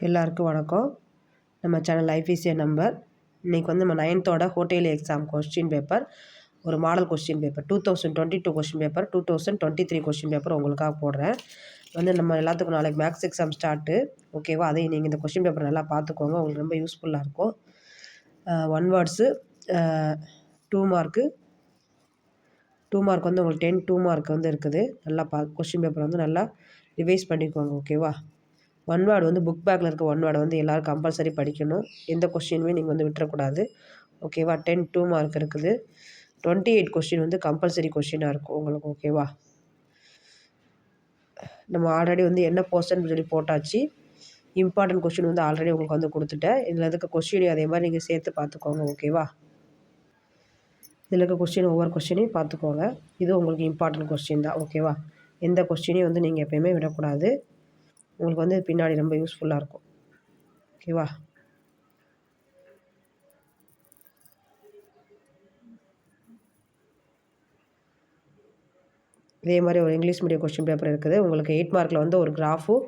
எல்லாருக்கும் வணக்கம். நம்ம channel life is a number. இன்றைக்கி வந்து நம்ம 9th ஹோட்டல் எக்ஸாம் கொஸ்டின் பேப்பர், ஒரு model question paper 2022 question paper, 2023 question paper உங்களுக்காக போடுறேன். வந்து நம்ம எல்லாத்துக்கும் நாளைக்கு மேக்ஸ் எக்ஸாம் ஸ்டார்ட்டு, ஓகேவா? அதையும் நீங்கள் இந்த கொஸ்டின் பேப்பர் நல்லா பார்த்துக்கோங்க, உங்களுக்கு ரொம்ப யூஸ்ஃபுல்லாக இருக்கும். 1 வேர்ட்ஸு 2 மார்க்கு, 2 மார்க் வந்து உங்களுக்கு 10 2 மார்க் வந்து இருக்குது. நல்லா கொஸ்டின் பேப்பர் வந்து நல்லா ரிவைஸ் பண்ணிக்கோங்க, ஓகேவா? 1 வேர்டு வந்து புக் பேக்கில் இருக்க 1 வேர்டை வந்து எல்லோரும் கம்பல்சரி படிக்கணும். எந்த கொஸ்டினுமே நீங்கள் வந்து விட்டுறக்கூடாது, ஓகேவா? 10 2 மார்க் இருக்குது. 28 கொஸ்டின் வந்து கம்பல்சரி கொஸ்டினாக இருக்கும் உங்களுக்கு, ஓகேவா? நம்ம ஆல்ரெடி வந்து என்ன போர்ஷன் சொல்லி போட்டாச்சு. இம்பார்ட்டன்ட் கொஸ்டின் வந்து ஆல்ரெடி உங்களுக்கு வந்து கொடுத்துட்டேன். இதில் இருக்க கொஸ்டினையும் அதே மாதிரி நீங்கள் சேர்த்து பார்த்துக்கோங்க, ஓகேவா? இதில் இருக்க கொஸ்டின் ஒவ்வொரு கொஸ்டினையும் பார்த்துக்கோங்க. இது உங்களுக்கு இம்பார்ட்டன்ட் கொஸ்டின் தான், ஓகேவா? எந்த கொஸ்டினையும் வந்து நீங்கள் எப்போயுமே விடக்கூடாது. உங்களுக்கு வந்து பின்னாடி ரொம்ப யூஸ்ஃபுல்லாக இருக்கும், ஓகேவா? இதே மாதிரி ஒரு இங்கிலீஷ் மீடியம் கொஸ்டின் பேப்பர் இருக்குது. உங்களுக்கு 8 மார்க்கில் வந்து ஒரு கிராஃபும்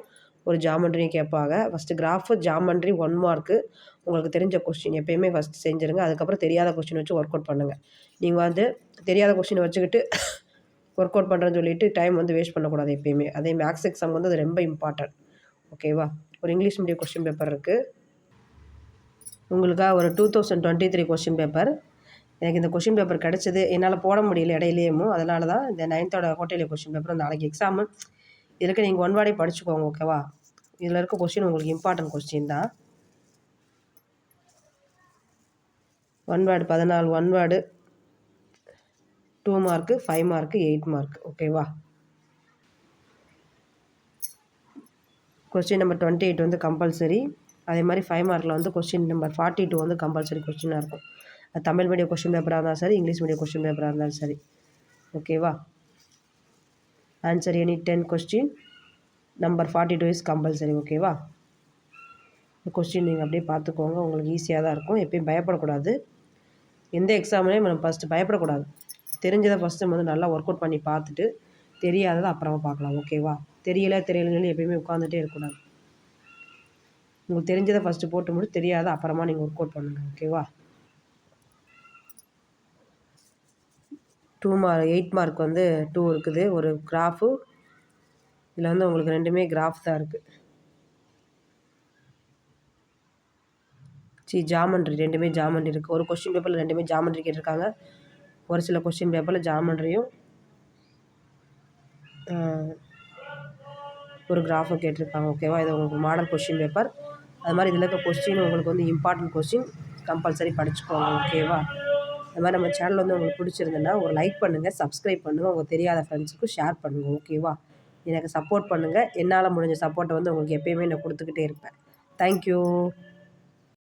ஒரு ஜாமெண்ட்ரியும் கேட்பாங்க. First graph geometry 1 mark. உங்களுக்கு தெரிஞ்ச கொஸ்டின் எப்போயுமே ஃபஸ்ட்டு செஞ்சுருங்க. அதுக்கப்புறம் தெரியாத கொஸ்டின் வச்சு ஒர்க் அவுட் பண்ணுங்கள். நீங்கள் வந்து தெரியாத கொஸ்டினை வச்சுக்கிட்டு ஒர்க் அவுட் பண்ணுறேன்னு சொல்லிவிட்டு டைம் வந்து வேஸ்ட் பண்ணக்கூடாது எப்போயுமே. அதே மேக்ஸ் எக்ஸாம் வந்து அது ரொம்ப இம்பார்ட்டன்ட், ஓகேவா? ஒரு இங்கிலீஷ் மீடியம் கொஸ்டின் பேப்பர் இருக்குது உங்களுக்காக. ஒரு 2023 கொஸ்டின் பேப்பர். எனக்கு இந்த கொஸ்டின் பேப்பர் கிடச்சிது, என்னால் போட முடியல இடையிலேயும். அதனால தான் இந்த 9th ஹோட்டல் கொஸ்டின் பேப்பர் நாளைக்கு எக்ஸாமு. இதுக்கு நீங்கள் 1 வேர்டே படிச்சுக்கோங்க, ஓகேவா? இதில் இருக்க கொஸ்டின் உங்களுக்கு இம்பார்ட்டன்ட் கொஸ்டின் தான். 1 word 14 1 word, 2 mark, 5 mark, 8 mark, ஓகேவா? கொஸ்டின் நம்பர் 28 வந்து கம்பல்சரி. அதே மாதிரி 5 மார்க்கில் வந்து கொஸ்டின் நம்பர் 42 வந்து கம்பல்சரி கொஸ்டினாக இருக்கும். அது தமிழ் மீடியம் கொஸ்டின் பேப்பராக இருந்தாலும் சரி, இங்கிலீஷ் மீடியம் கொஸ்டின் பேப்பராக இருந்தாலும் சரி, ஓகேவா? Answer any 10 question number 42 is compulsory, ஓகேவா? இந்த கொஸ்டின் நீங்கள் அப்படியே பார்த்துக்கோங்க, உங்களுக்கு ஈஸியாக தான் இருக்கும். எப்பயும் பயப்படக்கூடாது. எந்த எக்ஸாம்லேயும் நம்ம ஃபஸ்ட்டு பயப்படக்கூடாது. தெரிஞ்சதை ஃபஸ்ட்டு வந்து நல்லா ஒர்க் அவுட் பண்ணி பார்த்துட்டு தெரியாததை அப்புறமா பார்க்கலாம், ஓகேவா? தெரியலன்னு எப்பயுமே உட்காந்துட்டே இருக்கக்கூடாது. உங்களுக்கு தெரிஞ்சதை ஃபஸ்ட்டு போட்டு முடிச்சு தெரியாத அப்புறமா நீங்கள் ஒர்க் அவுட் பண்ணுங்கள், ஓகேவா? 8 மார்க் வந்து 2 இருக்குது. ஒரு கிராஃபு. இதில் வந்து உங்களுக்கு 2மே கிராஃப் தான் இருக்குது. ஜாமெண்ட்ரி 2மே ஜாமெண்ட்ரி இருக்குது. ஒரு கொஸ்டின் பேப்பரில் 2மே ஜாமெண்ட்ரி கேட்டிருக்காங்க. ஒரு சில கொஸ்டின் பேப்பரில் ஜாமெண்ட்ரியும் ஒரு கிராஃபும் கேட்டிருக்காங்க, ஓகேவா? இது உங்களுக்கு மாடல் கொஸ்டின் பேப்பர். அது மாதிரி இதில் இருக்க கொஸ்டின் உங்களுக்கு வந்து இம்பார்ட்டன்ட் கொஸ்டின் கம்பல்சரி படிச்சுக்கோங்க, ஓகேவா? அது மாதிரி நம்ம சேனல் வந்து உங்களுக்கு பிடிச்சிருந்ததுன்னா ஒரு லைக் பண்ணுங்கள், சப்ஸ்கிரைப் பண்ணுங்கள், உங்கள் தெரியாத ஃப்ரெண்ட்ஸுக்கும் ஷேர் பண்ணுங்கள், ஓகேவா? எனக்கு சப்போர்ட் பண்ணுங்கள். என்னால் முடிஞ்ச சப்போர்ட்டை வந்து உங்களுக்கு எப்போயுமே நான் கொடுத்துக்கிட்டே இருப்பேன். தேங்க்யூ.